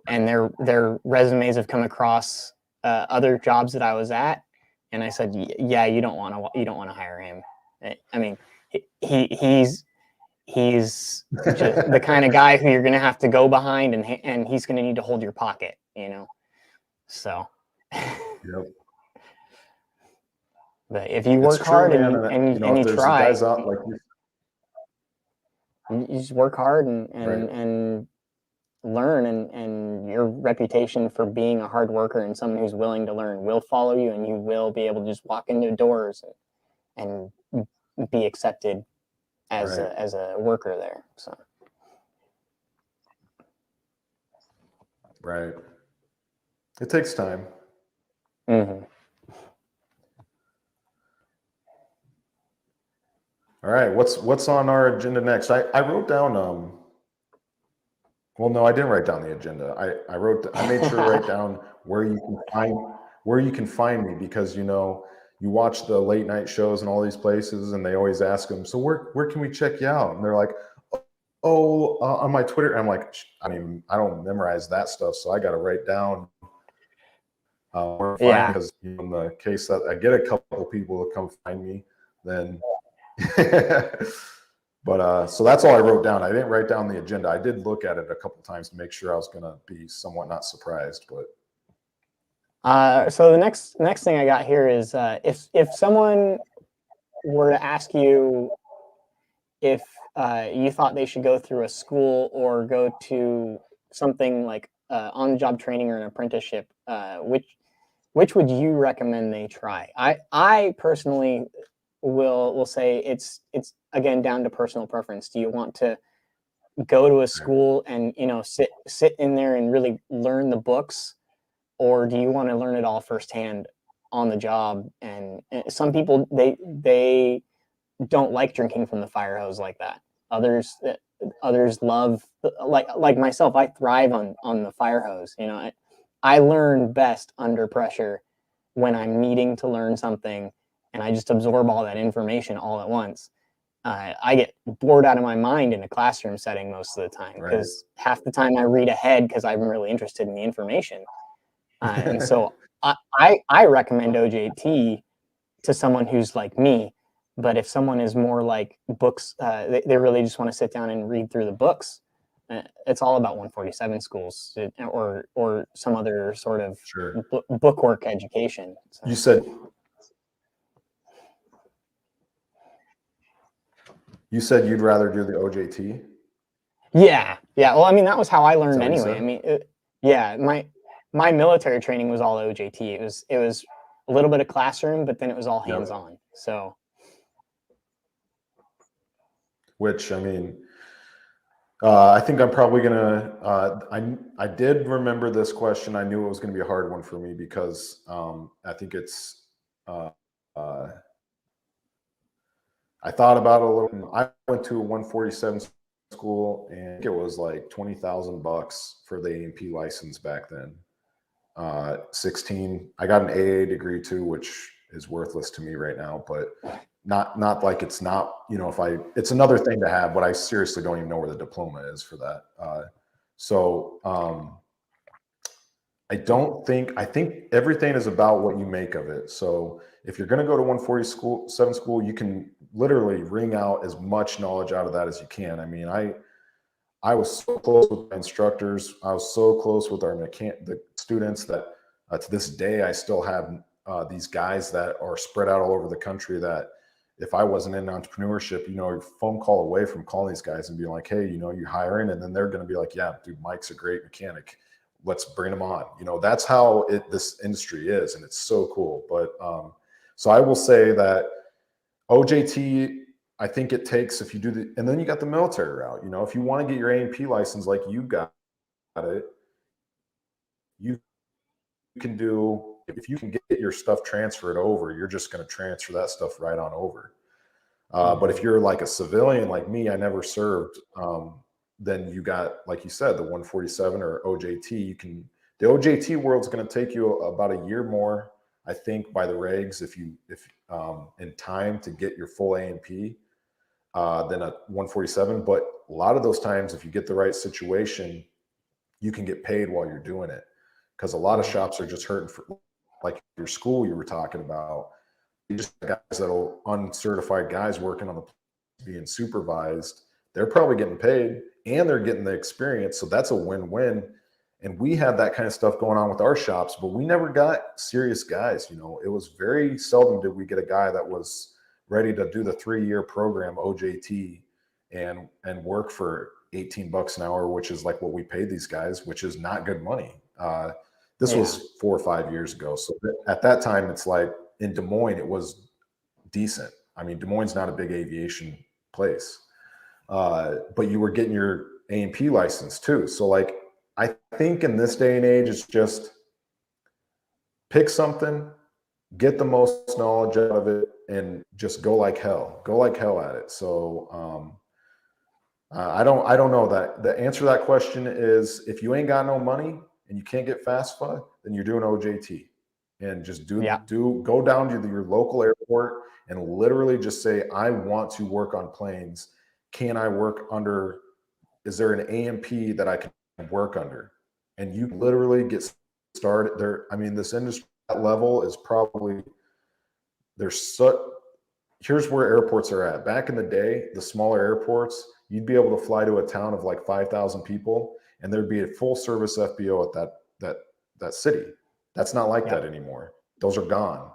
and their resumes have come across other jobs that I was at, and I said, yeah, you don't want to hire him. I mean, he's just the kind of guy who you're going to have to go behind, and he's going to need to hold your pocket, you know. So. Yep. But if you work It's true, hard man, and you if there's try, guys out like you just work hard right. and learn, and your reputation for being a hard worker and someone who's willing to learn will follow you, and you will be able to just walk into doors and be accepted as Right. as a worker there. So. Right. It takes time. Mm-hmm. All right. What's on our agenda next? I wrote down, well, no, I didn't write down the agenda. I made sure to write down where you can find me, because, you watch the late night shows and all these places, and they always ask them, so where can we check you out? And they're like, on my Twitter. And I'm like, I don't memorize that stuff, so I got to write down Yeah. because in the case that I get a couple of people to come find me, then but so that's all I wrote down. I didn't write down the agenda. I did look at it a couple times to make sure I was going to be somewhat not surprised, but so the next thing I got here is if someone were to ask you if you thought they should go through a school or go to something like on-the-job training or an apprenticeship, which would you recommend they try? I personally will say it's again down to personal preference. Do you want to go to a school and sit in there and really learn the books, or do you want to learn it all firsthand on the job? And some people they don't like drinking from the fire hose like that. Others love, like myself, I thrive on the fire hose. I learn best under pressure when I'm needing to learn something, and I just absorb all that information all at once. I get bored out of my mind in a classroom setting most of the time, because half the time I read ahead because I'm really interested in the information. And so I recommend OJT to someone who's like me. But if someone is more like books, they really just want to sit down and read through the books, it's all about 147 schools or some other sort of bookwork education. So. You said you'd rather do the OJT? Yeah. Well, I mean, that was how I learned anyway. I mean, my military training was all OJT. It was a little bit of classroom, but then it was all hands-on. So. Which, I mean, I think I'm probably gonna. I did remember this question. I knew it was going to be a hard one for me, because I think it's. I thought about it a little. I went to a 147 school, and it was like $20,000 for the A&P license back then. 16. I got an AA degree too, which is worthless to me right now, but not like it's not. It's another thing to have, but I seriously don't even know where the diploma is for that. I think everything is about what you make of it. So if you're going to go to 147 school, you can literally wring out as much knowledge out of that as you can. I mean, I was so close with my instructors. I was so close with the students that to this day, I still have these guys that are spread out all over the country that if I wasn't in entrepreneurship, a phone call away from calling these guys and being like, hey, you hiring? And then they're going to be like, yeah, dude, Mike's a great mechanic. Let's bring him on. That's how this industry is. And it's so cool. But so I will say that OJT, I think it takes, if you do and then you got the military route, if you want to get your A&P license, like you got it, you can do, if you can get your stuff transferred over, you're just going to transfer that stuff right on over. But if you're like a civilian, like me, I never served, then you got, like you said, the 147 or OJT, you can The OJT world's going to take you about a year more, I think, by the regs, if in time to get your full A&P than a 147. But a lot of those times, if you get the right situation, you can get paid while you're doing it, because a lot of shops are just hurting for, like your school you were talking about. You just got guys that'll uncertified guys working on the being supervised. They're probably getting paid and they're getting the experience, so that's a win-win. And we had that kind of stuff going on with our shops, but we never got serious guys. You know, it was very seldom did we get a guy that was ready to do the 3-year program OJT and work for $18 an hour, which is like what we paid these guys, which is not good money. This was 4 or 5 years ago. So at that time, it's like in Des Moines, it was decent. I mean, Des Moines is not a big aviation place, but you were getting your A&P license too. So like, I think in this day and age, it's just pick something, get the most knowledge out of it, and just go like hell. Go like hell at it. So I don't know. That the answer to that question is, if you ain't got no money and you can't get FAFSA, then you're doing OJT, and just go down to your local airport and literally just say, I want to work on planes. Can I work under? Is there an A&P that I can work under? And you literally get started there. I mean, this industry level is probably, here's where airports are at. Back in the day, the smaller airports, you'd be able to fly to a town of like 5,000 people and there'd be a full service FBO at that city. That's not like that anymore. Those are gone.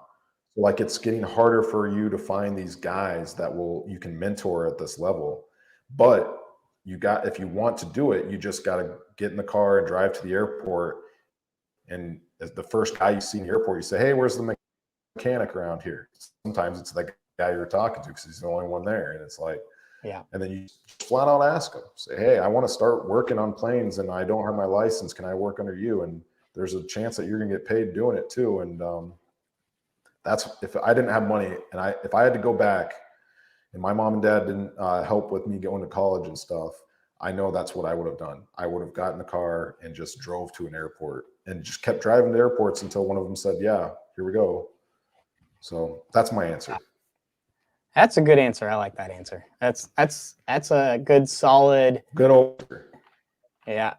So like, it's getting harder for you to find these guys that you can mentor at this level. But if you want to do it, you just got to get in the car and drive to the airport. And as the first guy you see in the airport, you say, hey, where's the mechanic around here? Sometimes it's the guy you're talking to because he's the only one there. And it's like, and then you flat out ask him, say, hey, I want to start working on planes and I don't have my license. Can I work under you? And there's a chance that you're going to get paid doing it too. And that's, if I didn't have money and if I had to go back and my mom and dad didn't help with me going to college and stuff, I know that's what I would have done. I would have gotten in the car and just drove to an airport and just kept driving to airports until one of them said, yeah, here we go. So that's my answer. That's a good answer. I like that answer. That's a good, solid. Good old. Yeah.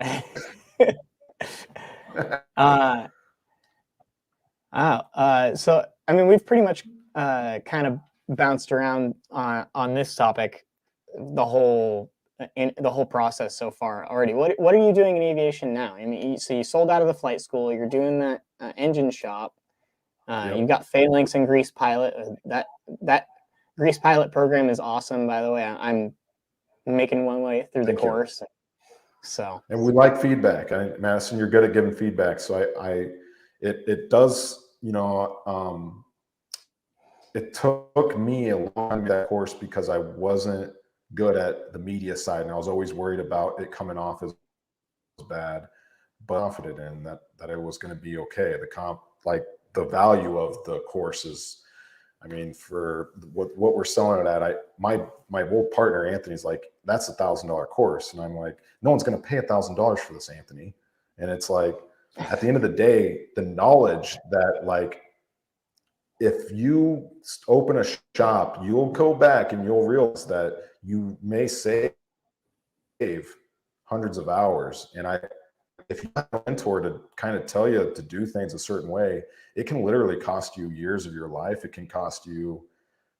So, I mean, we've pretty much kind of bounced around on this topic the whole process so far already. What are you doing in aviation now? I mean, so you sold out of the flight school. You're doing that engine shop. You've got Phalanx and Grease Pilot. That Grease Pilot program is awesome, by the way. I'm making one way through the course. So, and we like feedback. Madison, you're good at giving feedback. So it does, you know, it took me a long time that course because I wasn't good at the media side, and I was always worried about it coming off as bad, but confident in that it was going to be okay. Like the value of the course is, I mean, for what we're selling it at, my old partner Anthony's like, that's $1,000 course, and I'm like, no one's going to pay $1,000 for this, Anthony. And it's like, at the end of the day, the knowledge that, like, if you open a shop, you'll go back and you'll realize that you may save hundreds of hours. And if you have a mentor to kind of tell you to do things a certain way, it can literally cost you years of your life. It can cost you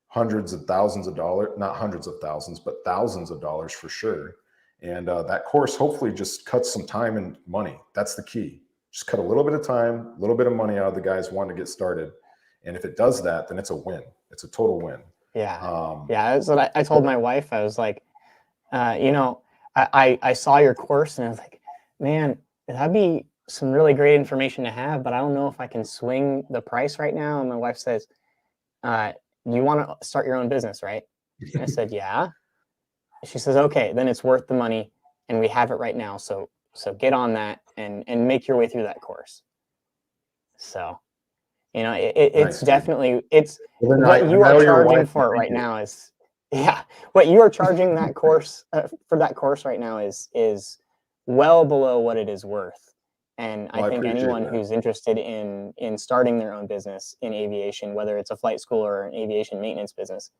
hundreds of thousands of dollars, not hundreds of thousands, but thousands of dollars for sure. And that course hopefully just cuts some time and money. That's the key. Just cut a little bit of time, a little bit of money out of the guys wanting to get started. And if it does that, then it's a win. It's a total win. Yeah. That's what I told my wife. I was like, you know, I saw your course and I was like, man, that'd be some really great information to have, but I don't know if I can swing the price right now. And my wife says, you want to start your own business, right? And I said, yeah. She says, okay, then it's worth the money and we have it right now. So get on that and make your way through that course. So, you know, it's definitely, it's what you are charging for it right now is, what you are charging that course for that course right now is well below what it is worth. And Well, I I think appreciate anyone that. who's interested in starting their own business in aviation, whether it's a flight school or an aviation maintenance business,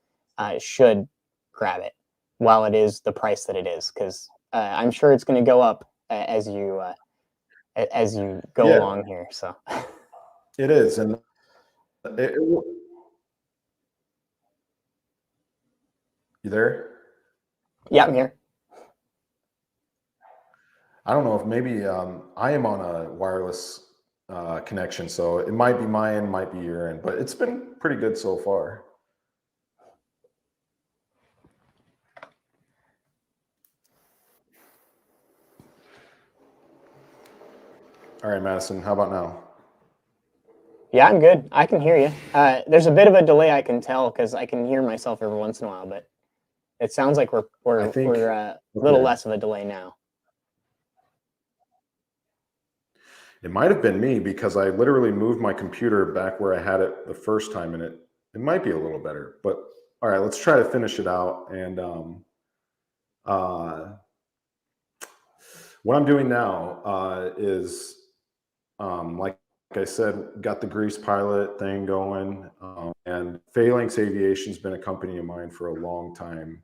should grab it while it is the price that it is, because I'm sure it's going to go up as you go Yeah, along here. So, it is. And you there? yeah, I'm here. I don't know if maybe I am on a wireless connection, so it might be my end, might be your end, but it's been pretty good so far. All right, Madison, how about now? Yeah, I'm good. I can hear you. There's a bit of a delay, I can tell, because I can hear myself every once in a while, but it sounds like we're I we're think, we're a little okay. less of a delay now. It might have been me because I literally moved my computer back where I had it the first time, and it might be a little better. But all right, let's try to finish it out. And uh, what I'm doing now is, like I said, got the grease pilot thing going, and Phalanx Aviation's been a company of mine for a long time,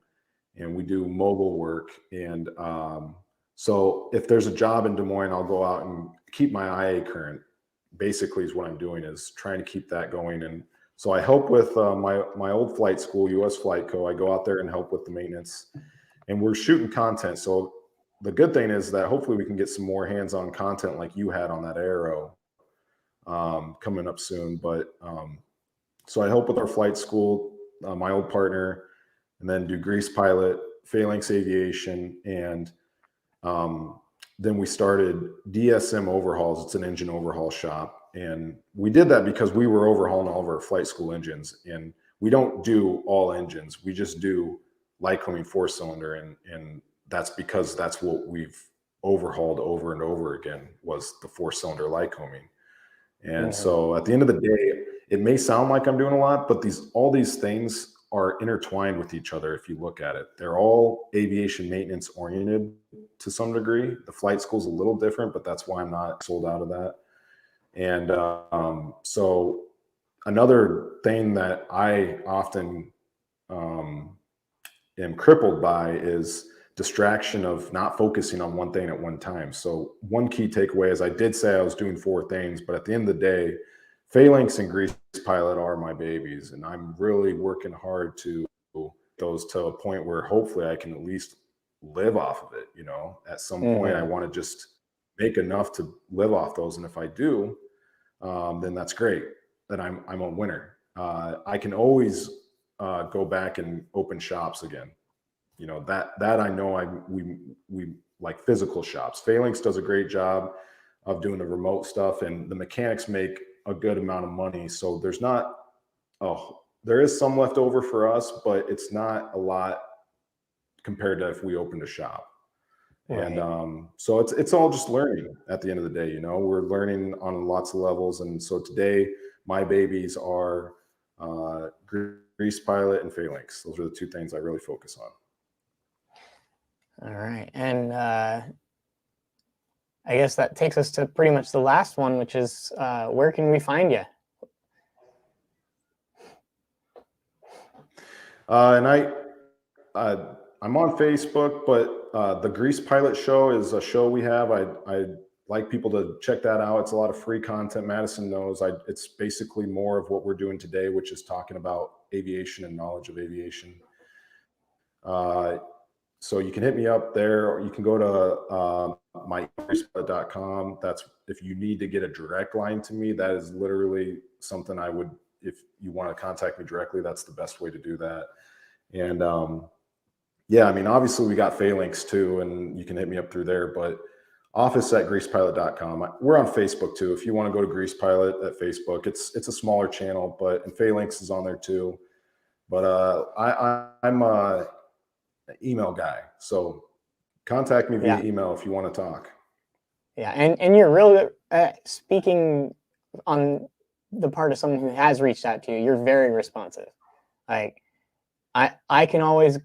and we do mobile work. And so if there's a job in Des Moines, I'll go out and keep my IA current. Basically, is what I'm doing, is trying to keep that going. And so I help with my old flight school, US Flight Co. I go out there and help with the maintenance, and we're shooting content. So the good thing is that hopefully we can get some more hands-on content like you had on that Arrow coming up soon. But so I help with our flight school, my old partner, and then do Grease Pilot, Phalanx Aviation, and then we started DSM Overhauls. It's an engine overhaul shop, and we did that because we were overhauling all of our flight school engines, and we don't do all engines. We just do Lycoming 4-cylinder, and that's because that's what we've overhauled over and over again, was the 4-cylinder Lycoming. And Mm-hmm. so at the end of the day, it may sound like I'm doing a lot, but all these things are intertwined with each other. If you look at it, they're all aviation maintenance oriented to some degree. The flight school's a little different, but that's why I'm not sold out of that. And so another thing that I often am crippled by is distraction of not focusing on one thing at one time. So one key takeaway is, I did say I was doing 4 things, but at the end of the day, Phalanx and Grease Pilot are my babies, and I'm really working hard to those to a point where hopefully I can at least live off of it. At some point I Mm-hmm. want to just make enough to live off those, and if I do, then that's great. Then I'm a winner. I can always go back and open shops again. That I know. We like physical shops. Phalanx does a great job of doing the remote stuff, and the mechanics make a good amount of money. So there is some left over for us, but it's not a lot compared to if we opened a shop. And Right. so it's all just learning at the end of the day. We're learning on lots of levels. And so today, my babies are Grease Pilot and Phalanx. Those are the 2 things I really focus on. All right. And I guess that takes us to pretty much the last one, which is where can we find you? And I'm on Facebook, but the Grease Pilot Show is a show we have. I like people to check that out. It's a lot of free content. Madison knows it's basically more of what we're doing today, which is talking about aviation and knowledge of aviation. So you can hit me up there, or you can go to mygreasepilot.com. That's if you need to get a direct line to me. That is literally something I would, if you want to contact me directly, that's the best way to do that. And yeah, I mean, obviously we got Phalanx too, and you can hit me up through there, but office@greasepilot.com. We're on Facebook too. If you want to go to Grease Pilot at Facebook, it's a smaller channel, and Phalanx is on there too. But I'm an email guy, so contact me via Yeah. email if you want to talk. Yeah. And you're really speaking on the part of someone who has reached out to you. You're very responsive. Like I can always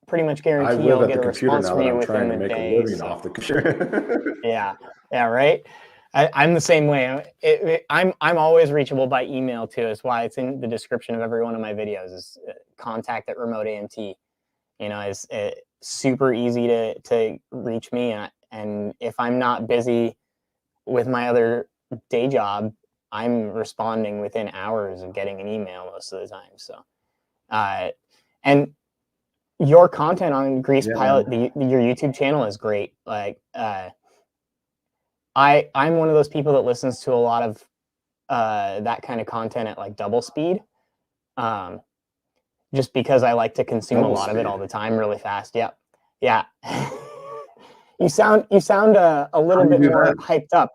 pretty much I guarantee live I'll at get the a computer response now from that you I'm within trying to the make a day. living So off the computer. yeah. Yeah. Right. I'm the same way. I'm always reachable by email too. It's why it's in the description of every one of my videos. Is contact at Remote AMT. You know, it's super easy to reach me. And if I'm not busy with my other day job, I'm responding within hours of getting an email most of the time. So, and your content on Grease Yeah, Pilot, man. your YouTube channel is great. Like, I'm one of those people that listens to a lot of that kind of content at like double speed, just because I like to consume a Double lot of it all speed. the time, really fast. Yep, yeah. You sound a How little do you bit do more that? hyped up.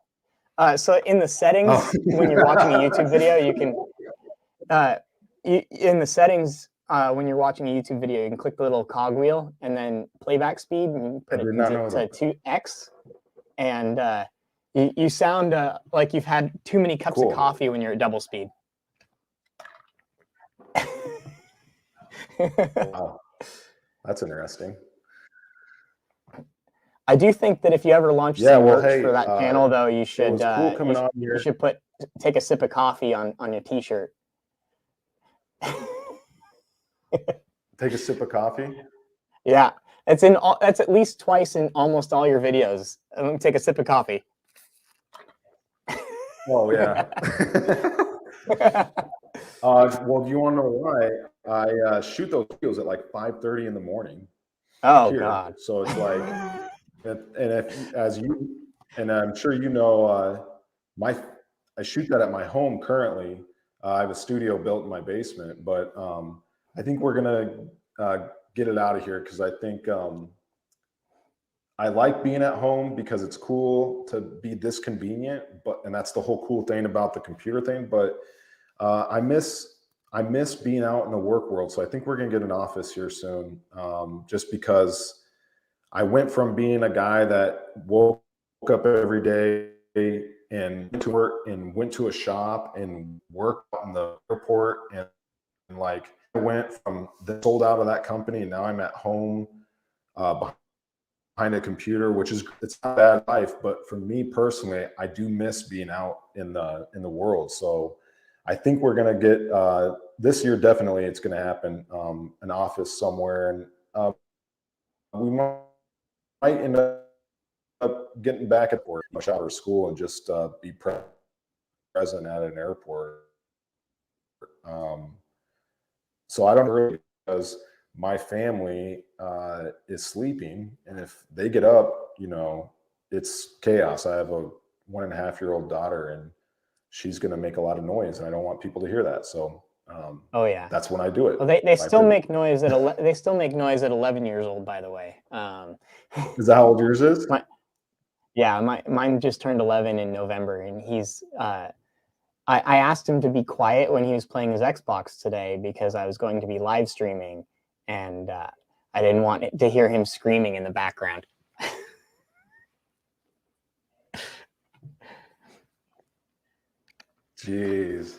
So in the Oh. settings, when you're watching a YouTube video, you can in the settings when you're watching a YouTube video, you can click the little cogwheel and then playback speed, and you I put it did not know to that. 2x, and you sound like you've had too many cups of Cool. coffee when you're at double speed. Wow, that's interesting. I do think that if you ever launch Yeah, some well, merch hey, for that channel, though, you it should was cool coming on you here. should take a sip of coffee on your T-shirt. Take a sip of coffee. Yeah, that's at least twice in almost all your videos. Let me take a sip of coffee. Oh yeah. Well, if you want to know why, I shoot those videos at like 5:30 in the morning Oh here. God. So it's like, and if as you, and I'm sure you know, my I shoot that at my home currently. I have a studio built in my basement, but I think we're gonna get it out of here because I think I like being at home because it's cool to be this convenient, and that's the whole cool thing about the computer thing. But I miss being out in the work world. So I think we're gonna get an office here soon, just because I went from being a guy that woke up every day and went to work and went to a shop and worked in the airport, and like I went from sold out of that company and now I'm at home behind a computer, which is, it's not a bad life, but for me personally, I do miss being out in the world. So I think we're gonna get this year, definitely it's gonna happen, an office somewhere, and we might end up getting back at work, out of school, and just be present at an airport. Um, so I don't really, because my family is sleeping, and if they get up, you know, it's chaos. I have a 1.5-year-old daughter, and she's going to make a lot of noise, and I don't want people to hear that. So Oh yeah. that's when I do it. Well, they still make noise at they still make noise at 11 years old, by the way. Is that how old yours is? Mine just turned 11 in November, and he's I asked him to be quiet when he was playing his Xbox today because I was going to be live streaming, and I didn't want to hear him screaming in the background. Jeez.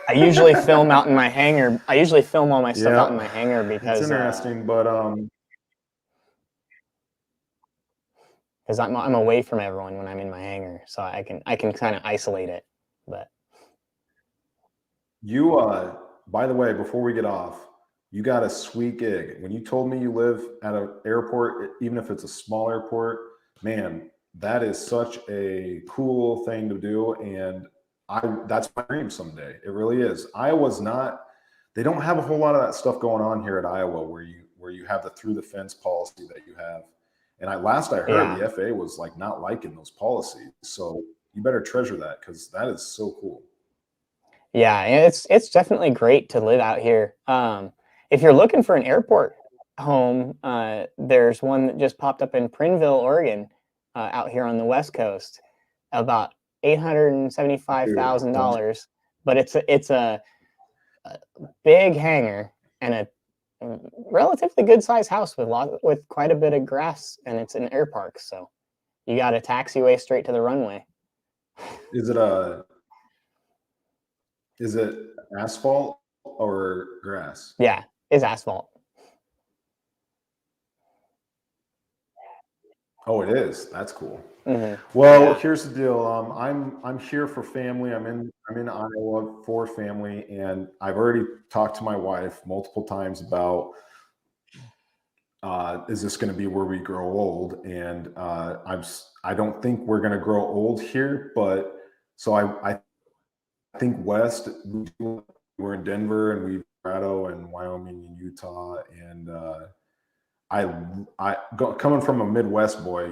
I usually film out in my hangar. I usually film all my stuff out in my hangar It's because interesting, but I'm away from everyone when I'm in my hangar, so I can kind of isolate it. But you, by the way, before we get off, you got a sweet gig. When you told me you live at an airport, even if it's a small airport, man, that is such a cool thing to do. And that's my dream someday. It really is. Iowa's not, they don't have a whole lot of that stuff going on here at Iowa where you have the through the fence policy that you have. And last I heard, yeah, the FAA was like not liking those policies. So you better treasure that, because that is so cool. yeah, it's definitely great to live out here. If you're looking for an airport home, there's one that just popped up in Prineville, Oregon, out here on the West Coast, about $875,000. But it's a big hangar and a relatively good sized house with quite a bit of grass, and it's an air park, so you got a taxiway straight to the runway. Is it asphalt or grass? Yeah, it's asphalt. Oh, it is. That's cool. Well, Yeah. here's the deal. I'm here for family. I'm in Iowa for family, and I've already talked to my wife multiple times about is this going to be where we grow old? And I don't think we're going to grow old here, but so I think West. We're in Denver, and we've Colorado and Wyoming and Utah, and coming from a Midwest boy,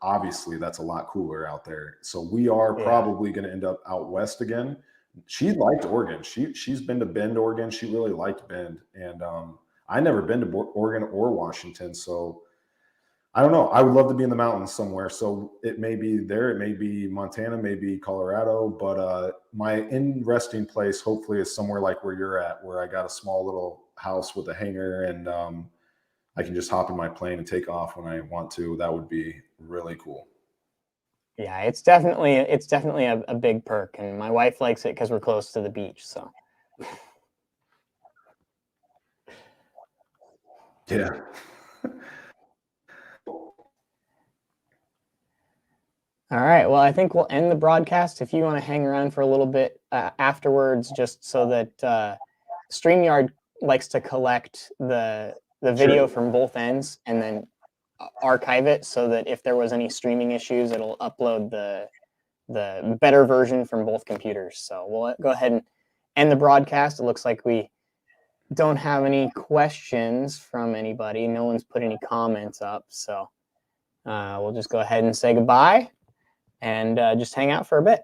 obviously that's a lot cooler out there. So we are Yeah. probably going to end up out west again. She liked Oregon. She's been to Bend, Oregon. She really liked Bend, and I never been to Oregon or Washington. So I don't know. I would love to be in the mountains somewhere. So it may be there. It may be Montana, maybe Colorado. But my in resting place, hopefully, is somewhere like where you're at, where I got a small little house with a hangar, and I can just hop in my plane and take off when I want to. That would be really cool. Yeah, it's definitely a big perk, and my wife likes it because we're close to the beach. So Yeah. all right. Well, I think we'll end the broadcast. If you want to hang around for a little bit afterwards, just so that StreamYard likes to collect the video from both ends and then archive it, so that if there was any streaming issues, it'll upload the better version from both computers. So we'll go ahead and end the broadcast. It looks like we don't have any questions from anybody. No one's put any comments up, so we'll just go ahead and say goodbye and just hang out for a bit.